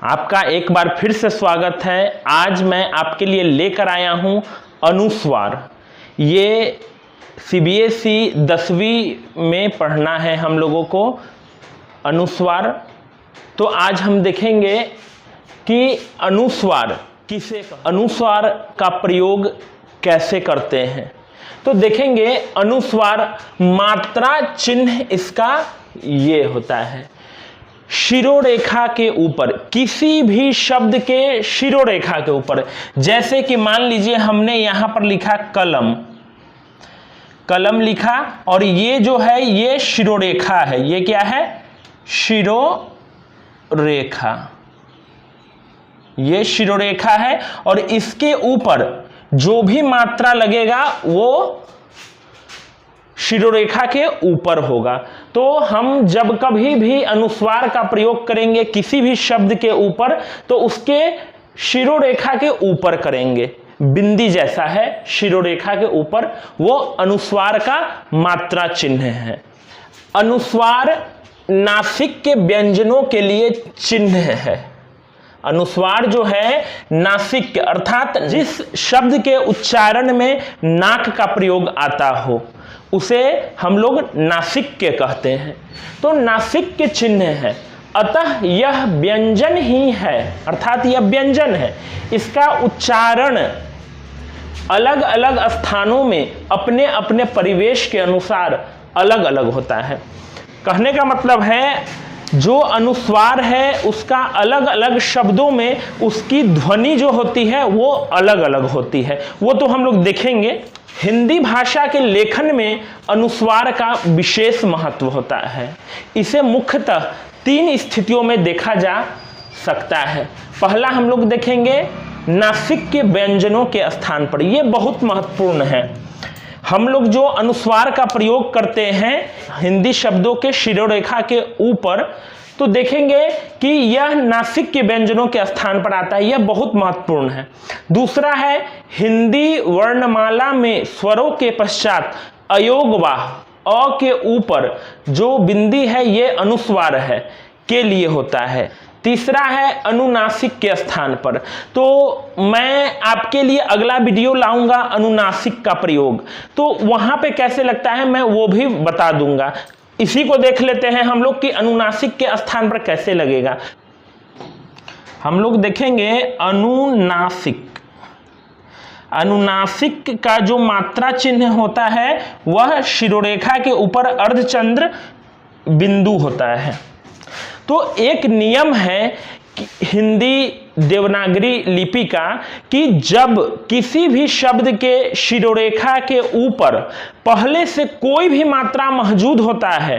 आपका एक बार फिर से स्वागत है। आज मैं आपके लिए लेकर आया हूं अनुस्वार। ये सीबीएसई 10वीं में पढ़ना है हम लोगों को अनुस्वार। तो आज हम देखेंगे कि अनुस्वार अनुस्वार का प्रयोग कैसे करते हैं। तो देखेंगे अनुस्वार मात्रा चिन्ह इसका ये होता है, शिरोरेखा के ऊपर, किसी भी शब्द के शिरोरेखा के ऊपर। जैसे कि मान लीजिए हमने यहां पर लिखा कलम, कलम लिखा और ये जो है ये शिरोरेखा है। ये क्या है? शिरोरेखा। ये शिरोरेखा है और इसके ऊपर जो भी मात्रा लगेगा वो शिरोरेखा के ऊपर होगा। तो हम जब कभी भी अनुस्वार का प्रयोग करेंगे किसी भी शब्द के ऊपर तो उसके शिरोरेखा के ऊपर करेंगे। बिंदी जैसा है शिरोरेखा के ऊपर, वो अनुस्वार का मात्रा चिन्ह है। अनुस्वार नासिक के व्यंजनों के लिए चिन्ह है। अनुस्वार जो है नासिक अर्थात जिस शब्द के उच्चारण में नाक का प्रयोग आता हो उसे हम लोग नासिक के कहते हैं। तो नासिक के चिन्ह है, अतः यह व्यंजन ही है, अर्थात यह व्यंजन है। इसका उच्चारण अलग अलग स्थानों में अपने अपने परिवेश के अनुसार अलग अलग होता है। कहने का मतलब है जो अनुस्वार है उसका अलग अलग शब्दों में उसकी ध्वनि जो होती है वो अलग अलग होती है। वो तो हम लोग देखेंगे। हिंदी भाषा के लेखन में अनुस्वार का विशेष महत्व होता है। इसे मुख्यतः 3 स्थितियों में देखा जा सकता है। पहला हम लोग देखेंगे नासिक के व्यंजनों के स्थान पर। यह बहुत महत्वपूर्ण है। हम लोग जो अनुस्वार का प्रयोग करते हैं हिंदी शब्दों के शिरोरेखा के ऊपर, तो देखेंगे कि यह नासिक के व्यंजनों के स्थान पर आता है। यह बहुत महत्वपूर्ण है। दूसरा है हिंदी वर्णमाला में स्वरों के पश्चात अयोगवाह अ के ऊपर जो बिंदी है ये अनुस्वार है के लिए होता है। तीसरा है अनुनासिक के स्थान पर। तो मैं आपके लिए अगला वीडियो लाऊंगा अनुनासिक का प्रयोग, तो वहां पे कैसे लगता है मैं वो भी बता दूंगा। इसी को देख लेते हैं हम लोग कि अनुनासिक के स्थान पर कैसे लगेगा। हम लोग देखेंगे अनुनासिक। अनुनासिक का जो मात्रा चिन्ह होता है वह शिरोरेखा के ऊपर अर्धचंद्र बिंदु होता है। तो एक नियम है कि हिंदी देवनागरी लिपि का कि जब किसी भी शब्द के शिरोरेखा के ऊपर पहले से कोई भी मात्रा मौजूद होता है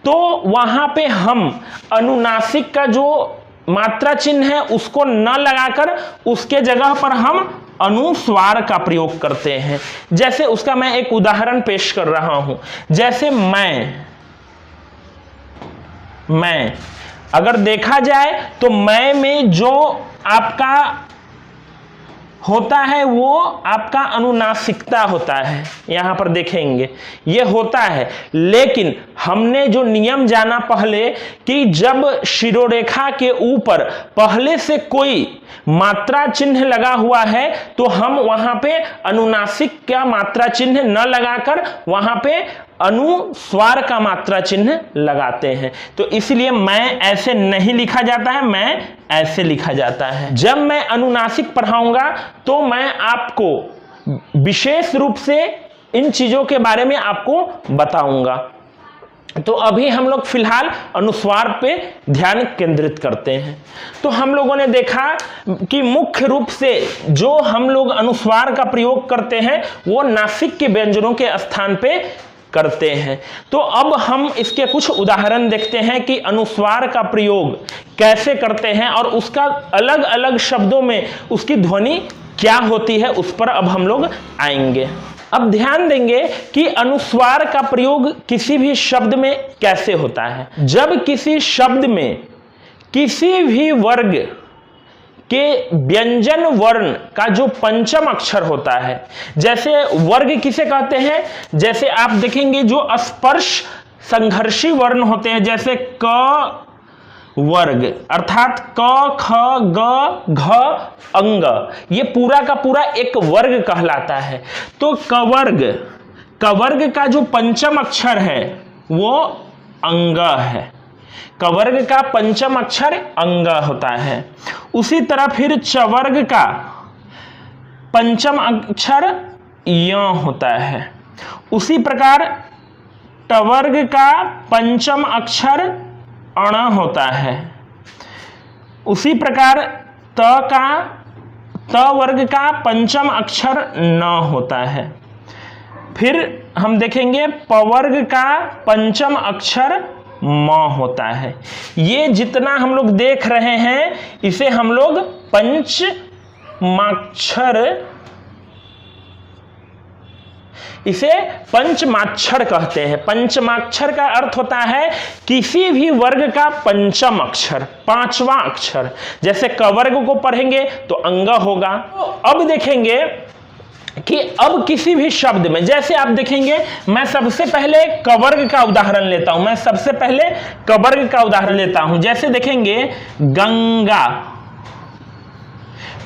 तो वहां पे हम अनुनासिक का जो मात्रा चिन्ह है उसको न लगाकर उसके जगह पर हम अनुस्वार का प्रयोग करते हैं। जैसे उसका मैं एक उदाहरण पेश कर रहा हूं। जैसे मैं अगर देखा जाए तो मैं में जो आपका होता है वो आपका अनुनासिकता होता है। यहां पर देखेंगे ये होता है, लेकिन हमने जो नियम जाना पहले कि जब शिरोरेखा के ऊपर पहले से कोई मात्रा चिन्ह लगा हुआ है तो हम वहां पे अनुनासिक का मात्रा चिन्ह न लगाकर वहां पे अनुस्वार का मात्रा चिन्ह लगाते हैं। तो इसलिए मैं ऐसे नहीं लिखा जाता है, मैं ऐसे लिखा जाता है। जब मैं अनुनासिक पढ़ाऊंगा तो मैं आपको विशेष रूप से इन चीजों के बारे में आपको बताऊंगा। तो अभी हम लोग फिलहाल अनुस्वार पे ध्यान केंद्रित करते हैं। तो हम लोगों ने देखा कि मुख्य रूप से जो हम लोग अनुस्वार का प्रयोग करते हैं वो नासिक के व्यंजनों के स्थान पे करते हैं। तो अब हम इसके कुछ उदाहरण देखते हैं कि अनुस्वार का प्रयोग कैसे करते हैं और उसका अलग अलग शब्दों में उसकी ध्वनि क्या होती है उस पर अब हम लोग आएंगे। अब ध्यान देंगे कि अनुस्वार का प्रयोग किसी भी शब्द में कैसे होता है। जब किसी शब्द में किसी भी वर्ग के व्यंजन वर्ण का जो पंचम अक्षर होता है, जैसे वर्ग किसे कहते हैं, जैसे आप देखेंगे जो स्पर्श संघर्षी वर्ण होते हैं जैसे क वर्ग, अर्थात क ख ग घ अंग, ये पूरा का पूरा एक वर्ग कहलाता है। तो कवर्ग, कवर्ग का जो पंचम अक्षर है वो अंग है। कवर्ग का पंचम अक्षर अंग होता है। उसी तरह फिर चवर्ग का पंचम अक्षर य होता है। उसी प्रकार टवर्ग का पंचम अक्षर अण होता है। उसी प्रकार त वर्ग का पंचम अक्षर न होता है। फिर हम देखेंगे पवर्ग का पंचम अक्षर म होता है। ये जितना हम लोग देख रहे हैं इसे हम लोग पंचमाक्षर कहते हैं। पंचमाक्षर का अर्थ होता है किसी भी वर्ग का पंचम अक्षर, पांचवा अक्षर। जैसे कवर्ग को पढ़ेंगे तो अंग होगा। तो अब देखेंगे कि अब किसी भी शब्द में, जैसे आप देखेंगे मैं सबसे पहले कवर्ग का उदाहरण लेता हूं। जैसे देखेंगे गंगा,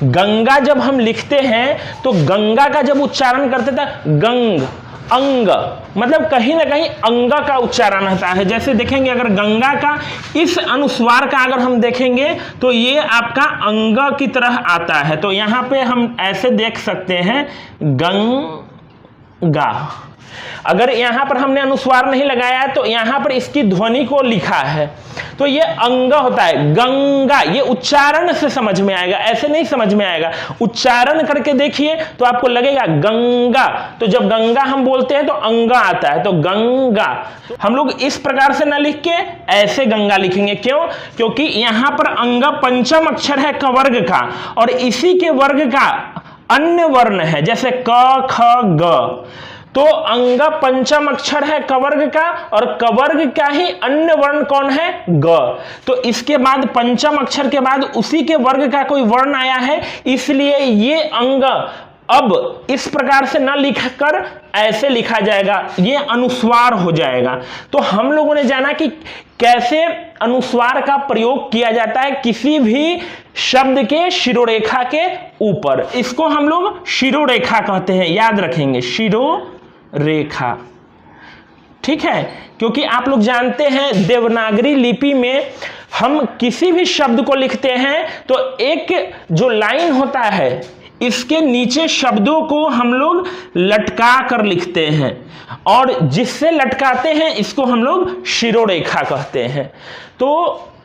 गंगा जब हम लिखते हैं तो गंगा का जब उच्चारण करते थे गंग, अंग, मतलब कहीं ना कहीं अंग का उच्चारण होता है। जैसे देखेंगे अगर गंगा का इस अनुस्वार का अगर हम देखेंगे तो ये आपका अंग की तरह आता है। तो यहां पे हम ऐसे देख सकते हैं गंगा। अगर यहां पर हमने अनुस्वार नहीं लगाया तो यहां पर इसकी ध्वनि को लिखा है तो ये अंग होता है। गंगा, ये उच्चारण से समझ में आएगा, ऐसे नहीं समझ में आएगा। उच्चारण करके देखिए तो आपको लगेगा गंगा। तो जब गंगा हम बोलते हैं तो अंग आता है। तो गंगा हम लोग इस प्रकार से ना लिख के ऐसे गंगा लिखेंगे। क्यों? क्योंकि यहां पर अंग पंचम अक्षर है कवर्ग का और इसी के वर्ग का अन्य वर्ण है, जैसे क ख ग। तो अंग पंचम अक्षर है कवर्ग का और कवर्ग का ही अन्य वर्ण कौन है? ग। तो इसके बाद पंचम अक्षर के बाद उसी के वर्ग का कोई वर्ण आया है, इसलिए ये अंग अब इस प्रकार से ना लिखकर ऐसे लिखा जाएगा, ये अनुस्वार हो जाएगा। तो हम लोगों ने जाना कि कैसे अनुस्वार का प्रयोग किया जाता है किसी भी शब्द के शिरोरेखा के ऊपर। इसको हम लोग शिरोरेखा कहते हैं, याद रखेंगे, शिरोरेखा। ठीक है, क्योंकि आप लोग जानते हैं देवनागरी लिपि में हम किसी भी शब्द को लिखते हैं तो एक जो लाइन होता है इसके नीचे शब्दों को हम लोग लटका कर लिखते हैं और जिससे लटकाते हैं इसको हम लोग शिरोरेखा कहते हैं। तो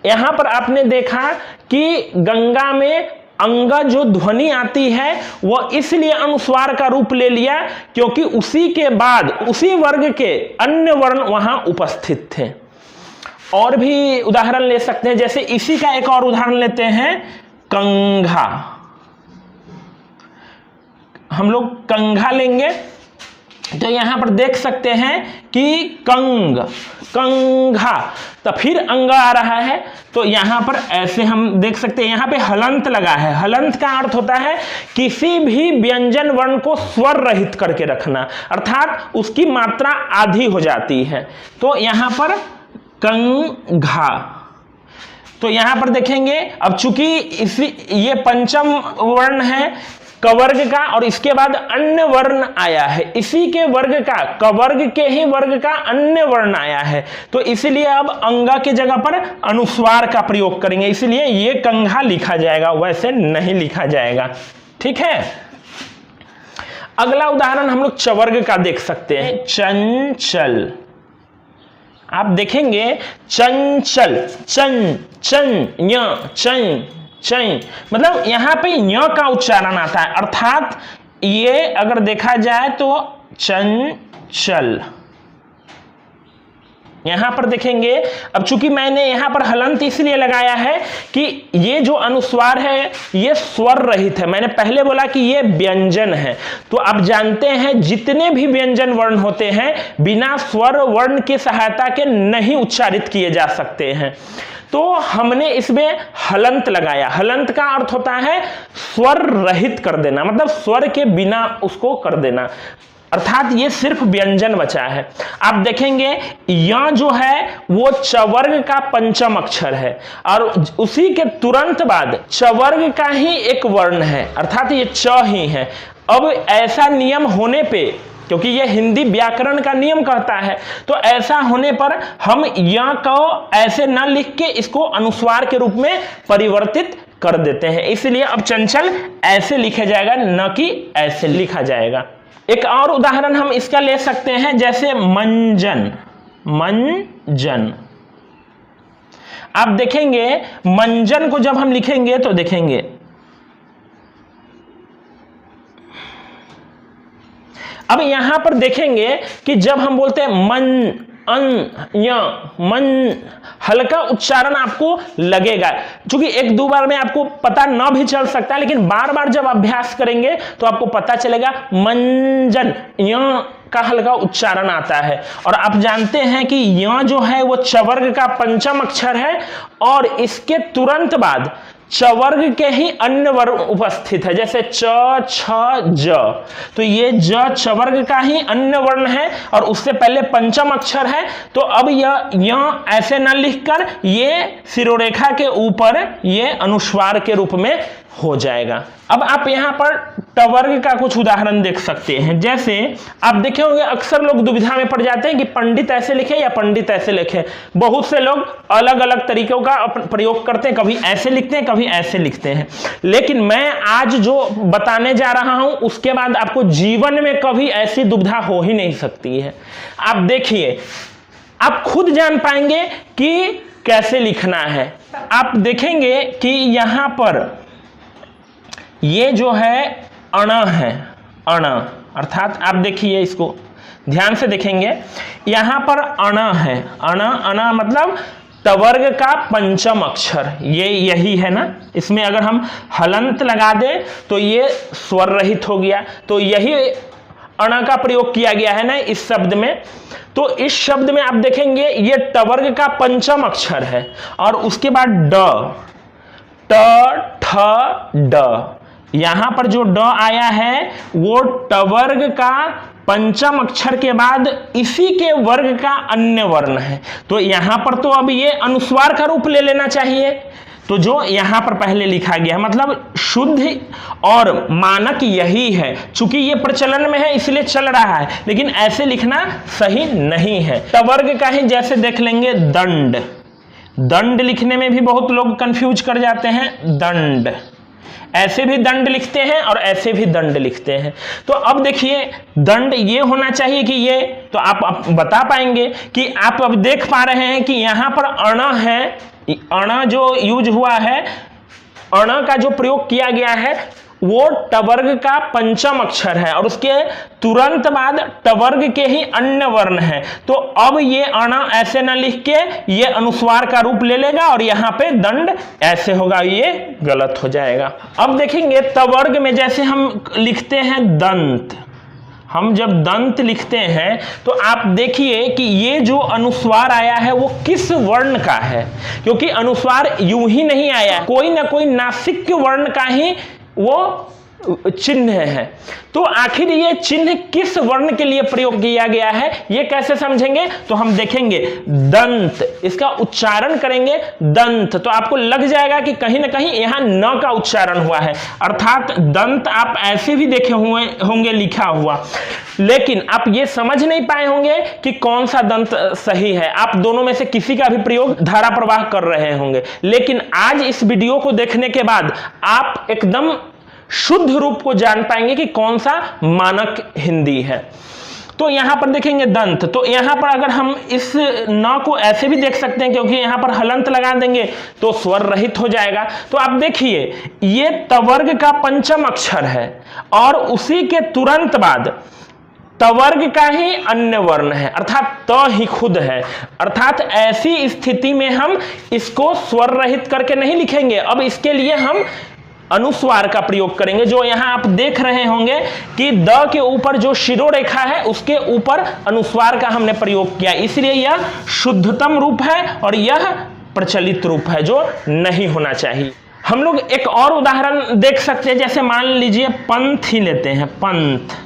यहां पर आपने देखा कि गंगा में अंग जो ध्वनि आती है वह इसलिए अनुस्वार का रूप ले लिया क्योंकि उसी के बाद उसी वर्ग के अन्य वर्ण वहां उपस्थित थे। और भी उदाहरण ले सकते हैं, जैसे इसी का एक और उदाहरण लेते हैं कंघा। हम लोग कंघा लेंगे तो यहां पर देख सकते हैं कि कंग, कंघा, तो फिर अंग आ रहा है। तो यहां पर ऐसे हम देख सकते हैं, यहां पे हलंत लगा है। हलंत का अर्थ होता है किसी भी व्यंजन वर्ण को स्वर रहित करके रखना, अर्थात उसकी मात्रा आधी हो जाती है। तो यहां पर कंघा। तो यहां पर देखेंगे अब चूंकि ये पंचम वर्ण है कवर्ग का और इसके बाद अन्य वर्ण आया है, इसी के वर्ग का, कवर्ग के ही वर्ग का अन्य वर्ण आया है, तो इसलिए अब अंग के जगह पर अनुस्वार का प्रयोग करेंगे, इसलिए ये कंघा लिखा जाएगा, वैसे नहीं लिखा जाएगा। ठीक है, अगला उदाहरण हम लोग चवर्ग का देख सकते हैं, चंचल। आप देखेंगे चंचल, चं चं य चं चं, मतलब यहां पे य का उच्चारण आता है, अर्थात ये अगर देखा जाए तो चंचल। यहां पर देखेंगे, अब चूंकि मैंने यहां पर हलंत इसलिए लगाया है कि ये जो अनुस्वार है ये स्वर रहित है। मैंने पहले बोला कि ये व्यंजन है, तो आप जानते हैं जितने भी व्यंजन वर्ण होते हैं बिना स्वर वर्ण की सहायता के नहीं उच्चारित किए जा सकते हैं। तो हमने इसमें हलंत लगाया। हलंत का अर्थ होता है स्वर रहित कर देना, मतलब स्वर के बिना उसको कर देना। अर्थात ये सिर्फ व्यंजन बचा है। आप देखेंगे य जो है वो च वर्ग का पंचम अक्षर है और उसी के तुरंत बाद च वर्ग का ही एक वर्ण है, अर्थात ये च ही है। अब ऐसा नियम होने पे, क्योंकि ये हिंदी व्याकरण का नियम कहता है, तो ऐसा होने पर हम य को ऐसे न लिख के इसको अनुस्वार के रूप में परिवर्तित कर देते हैं। इसलिए अब चंचल ऐसे लिखा जाएगा, न कि ऐसे लिखा जाएगा। एक और उदाहरण हम इसका ले सकते हैं, जैसे मंजन। मंजन, आप देखेंगे मंजन को जब हम लिखेंगे तो देखेंगे अब यहां पर देखेंगे कि जब हम बोलते हैं मन मन, हल्का उच्चारण आपको लगेगा, क्योंकि एक दो बार में आपको पता ना भी चल सकता है, लेकिन बार बार जब अभ्यास करेंगे तो आपको पता चलेगा मंजन य का हल्का उच्चारण आता है। और आप जानते हैं कि य जो है वो च वर्ग का पंचम अक्षर है और इसके तुरंत बाद च वर्ग के ही अन्य वर्ण उपस्थित है, जैसे च, छ, ज। तो ये ज च वर्ग का ही अन्य वर्ण है और उससे पहले पंचम अक्षर है। तो अब यह ऐसे न लिखकर ये शिरोरेखा के ऊपर ये अनुस्वार के रूप में हो जाएगा। अब आप यहाँ पर ट वर्ग का कुछ उदाहरण देख सकते हैं। जैसे आप देखे होंगे अक्सर लोग दुविधा में पड़ जाते हैं कि पंडित ऐसे लिखे या पंडित ऐसे लिखे। बहुत से लोग अलग अलग तरीकों का प्रयोग करते हैं, कभी ऐसे लिखते हैं, कभी ऐसे लिखते हैं। लेकिन मैं आज जो बताने जा रहा हूं उसके बाद आपको जीवन में कभी ऐसी दुविधा हो ही नहीं सकती है। आप देखिए, आप खुद जान पाएंगे कि कैसे लिखना है। आप देखेंगे कि यहां पर ये जो है अण है, अण, अर्थात आप देखिए इसको ध्यान से देखेंगे, यहां पर अण है। अण, अण मतलब टवर्ग का पंचम अक्षर, ये यही है ना। इसमें अगर हम हलंत लगा दें तो ये स्वर रहित हो गया, तो यही अण का प्रयोग किया गया है ना इस शब्द में। तो इस शब्द में आप देखेंगे ये टवर्ग का पंचम अक्षर है और उसके बाद ड, ट, ठ, ड। यहां पर जो ड आया है वो टवर्ग का पंचम अक्षर के बाद इसी के वर्ग का अन्य वर्ण है। तो यहां पर तो अब ये अनुस्वार का रूप ले लेना चाहिए, तो जो यहां पर पहले लिखा गया है, मतलब शुद्ध और मानक यही है। चूंकि ये प्रचलन में है इसलिए चल रहा है, लेकिन ऐसे लिखना सही नहीं है। टवर्ग का ही जैसे देख लेंगे दंड, दंड लिखने में भी बहुत लोग कंफ्यूज कर जाते हैं। दंड, ऐसे भी दंड लिखते हैं और ऐसे भी दंड लिखते हैं। तो अब देखिए दंड ये होना चाहिए कि ये, तो आप बता पाएंगे कि आप अब देख पा रहे हैं कि यहां पर अण है, अण जो यूज हुआ है, अण का जो प्रयोग किया गया है वो टवर्ग का पंचम अक्षर है और उसके तुरंत बाद टवर्ग के ही अन्य वर्ण है। तो अब ये अण ऐसे ना लिख के ये अनुस्वार का रूप ले लेगा और यहाँ पे दंड ऐसे होगा, ये गलत हो जाएगा। अब देखेंगे तवर्ग में जैसे हम लिखते हैं दंत, हम जब दंत लिखते हैं तो आप देखिए कि ये जो अनुस्वार आया है वो किस वर्ण का है, क्योंकि अनुस्वार यूं ही नहीं आया, कोई ना कोई नासिक वर्ण का ही वो चिन्ह है। तो आखिर ये चिन्ह किस वर्ण के लिए प्रयोग किया गया है ये कैसे समझेंगे, तो हम देखेंगे दंत, इसका उच्चारण करेंगे दंत, तो आपको लग जाएगा कि कहीं ना कहीं यहां न का उच्चारण हुआ है, अर्थात दंत आप ऐसे भी देखे हुए होंगे लिखा हुआ, लेकिन आप ये समझ नहीं पाए होंगे कि कौन सा दंत सही है। आप दोनों में से किसी का भी प्रयोग धारा प्रवाह कर रहे होंगे, लेकिन आज इस वीडियो को देखने के बाद आप एकदम शुद्ध रूप को जान पाएंगे कि कौन सा मानक हिंदी है। तो यहां पर देखेंगे दंत, तो यहां पर अगर हम इस न को ऐसे भी देख सकते हैं, क्योंकि यहां पर हलंत लगा देंगे तो स्वर रहित हो जाएगा। तो आप देखिए ये तवर्ग का पंचम अक्षर है और उसी के तुरंत बाद तवर्ग का ही अन्य वर्ण है, अर्थात त ही खुद है, अर्थात ऐसी स्थिति में हम इसको स्वर रहित करके नहीं लिखेंगे। अब इसके लिए हम अनुस्वार का प्रयोग करेंगे, जो यहां आप देख रहे होंगे कि द के ऊपर जो शिरोरेखा है उसके ऊपर अनुस्वार का हमने प्रयोग किया, इसलिए यह शुद्धतम रूप है और यह प्रचलित रूप है जो नहीं होना चाहिए। हम लोग एक और उदाहरण देख सकते हैं, जैसे मान लीजिए पंथ ही लेते हैं, पंथ।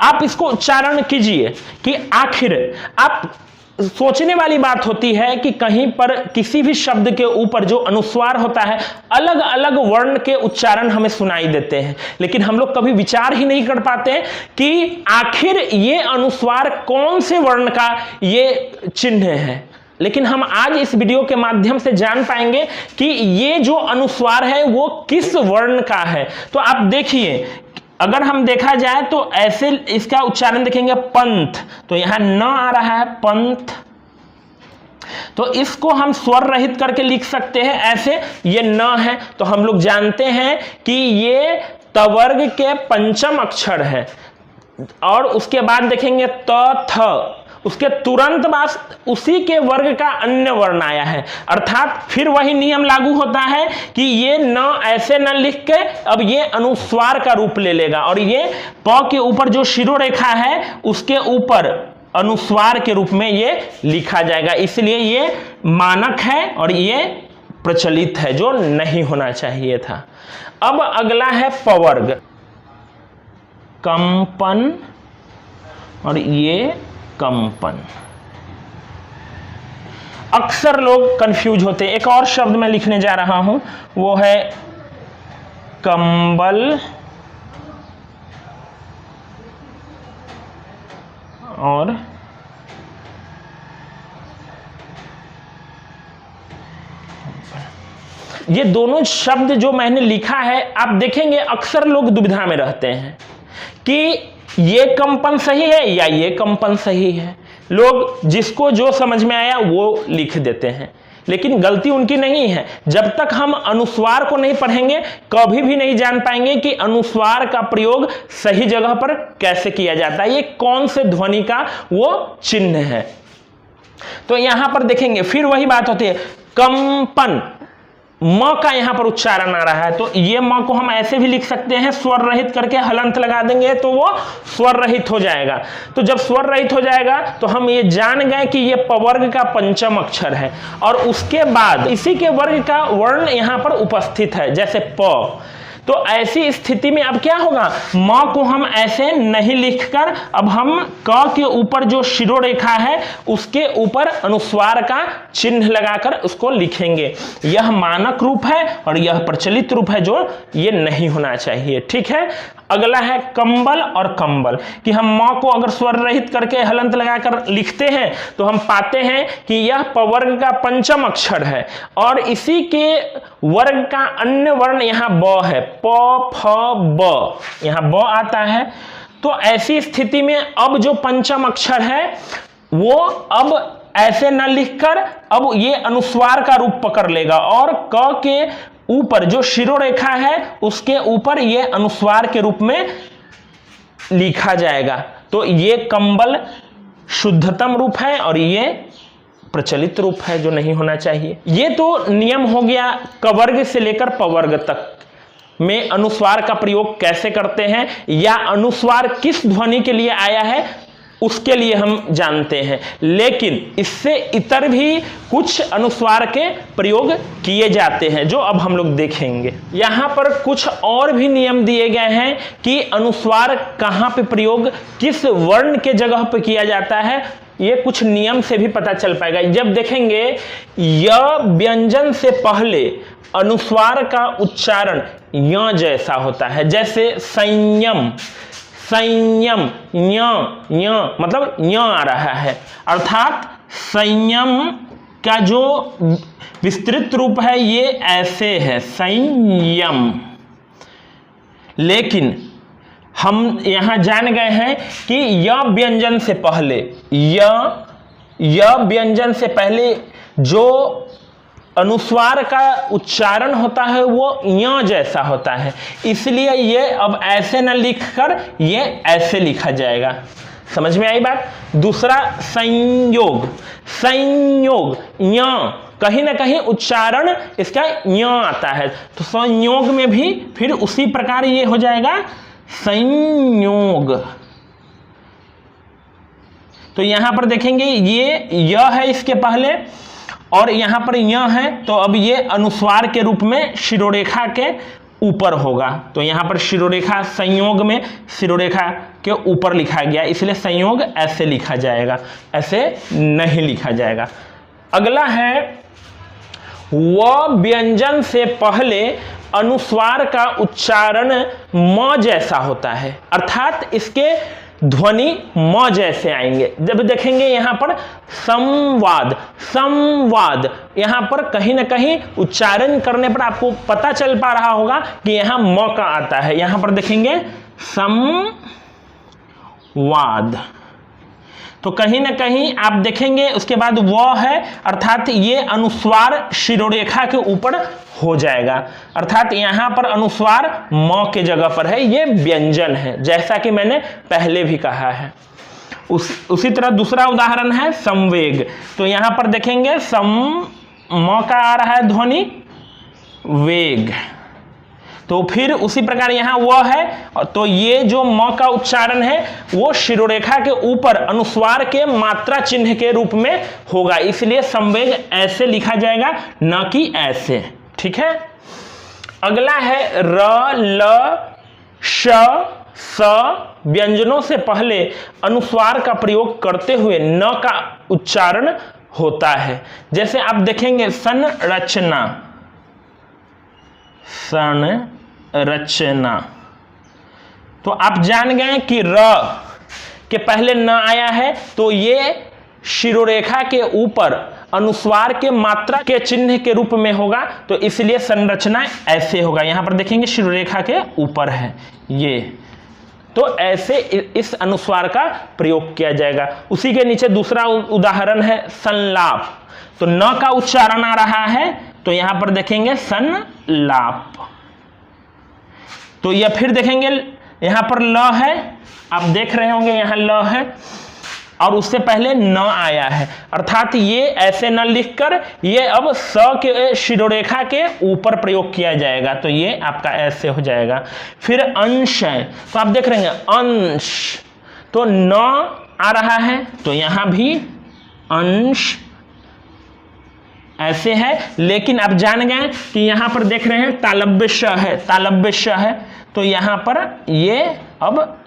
आप इसको उच्चारण कीजिए कि आखिर। आप सोचने वाली बात होती है कि कहीं पर किसी भी शब्द के ऊपर जो अनुस्वार होता है, अलग अलग वर्ण के उच्चारण हमें सुनाई देते हैं, लेकिन हम लोग कभी विचार ही नहीं कर पाते कि आखिर ये अनुस्वार कौन से वर्ण का ये चिन्ह है। लेकिन हम आज इस वीडियो के माध्यम से जान पाएंगे कि ये जो अनुस्वार है वो किस वर्ण का है। तो आप देखिए, अगर हम देखा जाए तो ऐसे इसका उच्चारण देखेंगे पंथ, तो यहां न आ रहा है पंथ, तो इसको हम स्वर रहित करके लिख सकते हैं ऐसे, ये न है। तो हम लोग जानते हैं कि ये तवर्ग के पंचम अक्षर है। और उसके बाद देखेंगे त थ, उसके तुरंत बाद उसी के वर्ग का अन्य वर्ण आया है, अर्थात फिर वही नियम लागू होता है कि ये न ऐसे न लिख के अब ये अनुस्वार का रूप ले लेगा, और ये प के ऊपर जो शिरोरेखा है उसके ऊपर अनुस्वार के रूप में ये लिखा जाएगा। इसलिए ये मानक है और ये प्रचलित है, जो नहीं होना चाहिए था। अब अगला है पवर्ग, कंपन और ये कंपन। अक्सर लोग कंफ्यूज होते हैं। एक और शब्द मैं लिखने जा रहा हूं, वो है कंबल और ये दोनों शब्द जो मैंने लिखा है, आप देखेंगे अक्सर लोग दुविधा में रहते हैं कि ये कंपन सही है या ये कंपन सही है। लोग जिसको जो समझ में आया वो लिख देते हैं, लेकिन गलती उनकी नहीं है। जब तक हम अनुस्वार को नहीं पढ़ेंगे कभी भी नहीं जान पाएंगे कि अनुस्वार का प्रयोग सही जगह पर कैसे किया जाता है, ये कौन से ध्वनि का वो चिन्ह है। तो यहां पर देखेंगे फिर वही बात होती है, कंपन, म का यहां पर उच्चारण आ रहा है, तो ये म को हम ऐसे भी लिख सकते हैं, स्वर रहित करके हलंत लगा देंगे तो वो स्वर रहित हो जाएगा। तो जब स्वर रहित हो जाएगा तो हम ये जान गए कि ये पवर्ग का पंचम अक्षर है, और उसके बाद इसी के वर्ग का वर्ण यहां पर उपस्थित है, जैसे प। तो ऐसी स्थिति में अब क्या होगा, म को हम ऐसे नहीं लिखकर अब हम क के ऊपर जो शिरोरेखा है उसके ऊपर अनुस्वार का चिन्ह लगाकर उसको लिखेंगे। यह मानक रूप है और यह प्रचलित रूप है, जो ये नहीं होना चाहिए। ठीक है। अगला है कंबल और कंबल, कि हम म को अगर स्वर रहित करके हलंत लगाकर लिखते हैं तो हम पाते हैं कि यह पवर्ग का पंचम अक्षर है, और इसी के वर्ग का अन्य वर्ण यहाँ ब है, प फ ब, यहाँ ब आता है। तो ऐसी स्थिति में अब जो पंचम अक्षर है वो अब ऐसे न लिखकर अब ये अनुस्वार का रूप पकड़ लेगा, और क के ऊपर जो शिरोरेखा है उसके ऊपर ये अनुस्वार के रूप में लिखा जाएगा। तो ये कंबल शुद्धतम रूप है और ये प्रचलित रूप है, जो नहीं होना चाहिए। ये तो नियम हो गया कवर्ग से लेकर पवर्ग तक में अनुस्वार का प्रयोग कैसे करते हैं, या अनुस्वार किस ध्वनि के लिए आया है उसके लिए हम जानते हैं। लेकिन इससे इतर भी कुछ अनुस्वार के प्रयोग किए जाते हैं, जो अब हम लोग देखेंगे। यहाँ पर कुछ और भी नियम दिए गए हैं कि अनुस्वार कहाँ पे प्रयोग किस वर्ण के जगह पे किया जाता है, ये कुछ नियम से भी पता चल पाएगा। जब देखेंगे य व्यंजन से पहले अनुस्वार का उच्चारण य जैसा होता है, जैसे संयम, संयम, य मतलब य आ रहा है, अर्थात संयम का जो विस्तृत रूप है ये ऐसे है, संयम। लेकिन हम यहां जान गए हैं कि य व्यंजन से पहले, य व्यंजन से पहले जो अनुस्वार का उच्चारण होता है वो य जैसा होता है, इसलिए ये अब ऐसे न लिखकर ये ऐसे लिखा जाएगा। समझ में आई बात। दूसरा संयोग, संयोग य कहीं ना कहीं उच्चारण इसका य आता है, तो संयोग में भी फिर उसी प्रकार ये हो जाएगा संयोग। तो यहां पर देखेंगे ये य है इसके पहले और यहां पर य है, तो अब ये अनुस्वार के रूप में शिरोरेखा के ऊपर होगा। तो यहां पर शिरोरेखा संयोग में शिरोरेखा के ऊपर लिखा गया, इसलिए संयोग ऐसे लिखा जाएगा, ऐसे नहीं लिखा जाएगा। अगला है व व्यंजन से पहले अनुस्वार का उच्चारण म जैसा होता है, अर्थात इसके ध्वनि म जैसे आएंगे। जब देखेंगे यहां पर संवाद, संवाद, यहां पर कहीं ना कहीं उच्चारण करने पर आपको पता चल पा रहा होगा कि यहां म का आता है। यहां पर देखेंगे संवाद, तो कहीं ना कहीं आप देखेंगे उसके बाद व है, अर्थात ये अनुस्वार शिरोरेखा के ऊपर हो जाएगा, अर्थात यहां पर अनुस्वार म के जगह पर है, ये व्यंजन है, जैसा कि मैंने पहले भी कहा है। उसी तरह दूसरा उदाहरण है संवेग। तो यहां पर देखेंगे म का आ रहा है ध्वनि, वेग, तो फिर उसी प्रकार यहां वह है, तो ये जो म का उच्चारण है वो शिरोरेखा के ऊपर अनुस्वार के मात्रा चिन्ह के रूप में होगा, इसलिए संवेग ऐसे लिखा जाएगा, न कि ऐसे। ठीक है। अगला है र, ल, श, स व्यंजनों से पहले अनुस्वार का प्रयोग करते हुए न का उच्चारण होता है। जैसे आप देखेंगे संरचना, संरचना, तो आप जान गए कि र के पहले न आया है, तो ये शिरोरेखा के ऊपर अनुस्वार के मात्रा के चिन्ह के रूप में होगा, तो इसलिए संरचना ऐसे होगा। यहां पर देखेंगे शिरोरेखा के ऊपर है ये, तो ऐसे इस अनुस्वार का प्रयोग किया जाएगा। उसी के नीचे दूसरा उदाहरण है संलाप। तो न का उच्चारण आ रहा है, तो यहां पर देखेंगे संलाप। तो यह फिर देखेंगे यहां पर ल है, आप देख रहे होंगे यहां ल है और उससे पहले न आया है, अर्थात ये ऐसे न लिखकर ये अब स के शिरोरेखा के ऊपर प्रयोग किया जाएगा, तो ये आपका ऐसे हो जाएगा। फिर अंश है, तो आप देख रहे हैं अंश, तो न आ रहा है, तो यहां भी अंश ऐसे है, लेकिन आप जान गए कि यहां पर देख रहे हैं तालव्य श है, तालव्य श है, तो यहां पर ये अब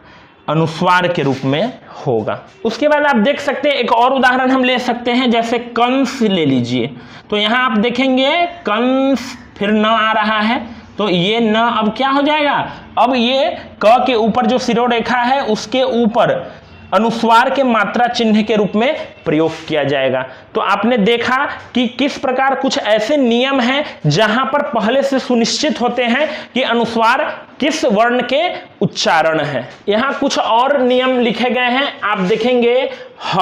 अनुस्वार के रूप में होगा। उसके बाद आप देख सकते हैं एक और उदाहरण हम ले सकते हैं, जैसे कंस ले लीजिए। तो यहां आप देखेंगे कंस, फिर न आ रहा है, तो ये न अब क्या हो जाएगा, अब ये क के ऊपर जो शिरोरेखा है उसके ऊपर अनुस्वार के मात्रा चिन्ह के रूप में प्रयोग किया जाएगा। तो आपने देखा कि किस प्रकार कुछ ऐसे नियम हैं जहां पर पहले से सुनिश्चित होते हैं कि अनुस्वार किस वर्ण के उच्चारण है। यहां कुछ और नियम लिखे गए हैं, आप देखेंगे ह,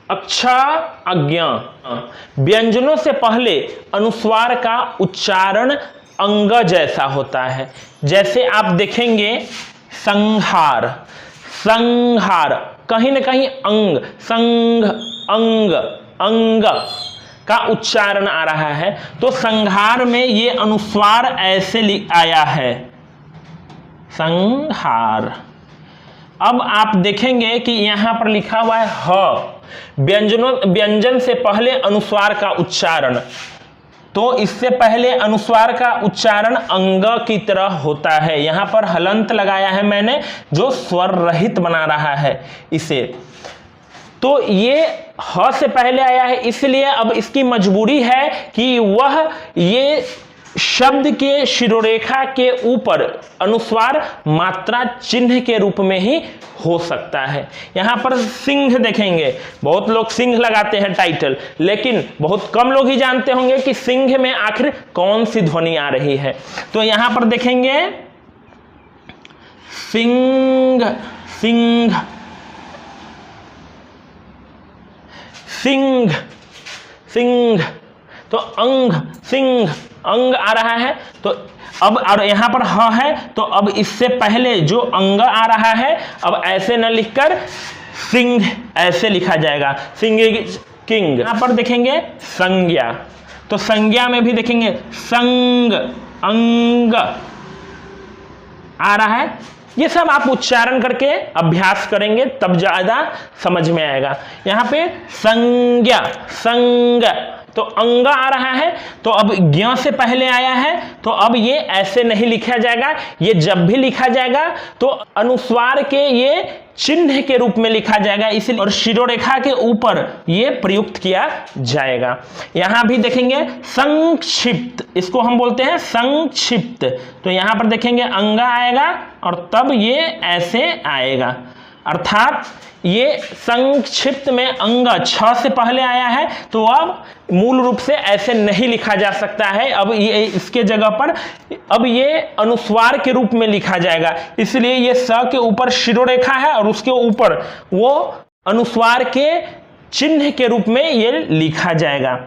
अक्ष, अज्ञ। व्यंजनों से पहले अनुस्वार का उच्चारण अंग जैसा होता है। जैसे आप देखेंगे संहार, संहार, कहीं ना कहीं अंग, संघ, अंग, अंग का उच्चारण आ रहा है, तो संहार में ये अनुस्वार ऐसे आया है, संहार। अब आप देखेंगे कि यहां पर लिखा हुआ है ह, व्यंजन से पहले अनुस्वार का उच्चारण, तो इससे पहले अनुस्वार का उच्चारण अंग की तरह होता है। यहां पर हलंत लगाया है मैंने, जो स्वर रहित बना रहा है इसे, तो ये ह से पहले आया है, इसलिए अब इसकी मजबूरी है कि वह ये शब्द के शिरोरेखा के ऊपर अनुस्वार मात्रा चिन्ह के रूप में ही हो सकता है। यहां पर सिंह देखेंगे, बहुत लोग सिंह लगाते हैं टाइटल, लेकिन बहुत कम लोग ही जानते होंगे कि सिंह में आखिर कौन सी ध्वनि आ रही है। तो यहां पर देखेंगे सिंह, सिंह, सिंह, सिंह, तो अंग, सिंह, अंग आ रहा है, तो अब और यहां पर ह है, तो अब इससे पहले जो अंग आ रहा है अब ऐसे न लिखकर सिंह ऐसे लिखा जाएगा, सिंह, किंग। यहां पर देखेंगे संज्ञा, तो संज्ञा में भी देखेंगे संग, अंग आ रहा है। ये सब आप उच्चारण करके अभ्यास करेंगे तब ज्यादा समझ में आएगा। यहां पे संज्ञा, संग, तो अंगा आ रहा है, तो अब ज्ञ से पहले आया है, तो अब ये ऐसे नहीं लिखा जाएगा, ये जब भी लिखा जाएगा तो अनुस्वार के ये चिन्ह के रूप में लिखा जाएगा, इसलिए और शिरोरेखा के ऊपर ये प्रयुक्त किया जाएगा। यहां भी देखेंगे संक्षिप्त, इसको हम बोलते हैं संक्षिप्त, तो यहां पर देखेंगे अंगा आएगा और तब ये ऐसे आएगा, अर्थात ये संक्षिप्त में अंग छ से पहले आया है, तो अब मूल रूप से ऐसे नहीं लिखा जा सकता है, अब ये इसके जगह पर अब ये अनुस्वार के रूप में लिखा जाएगा, इसलिए ये स के ऊपर शिरोरेखा है और उसके ऊपर वो अनुस्वार के चिन्ह के रूप में ये लिखा जाएगा।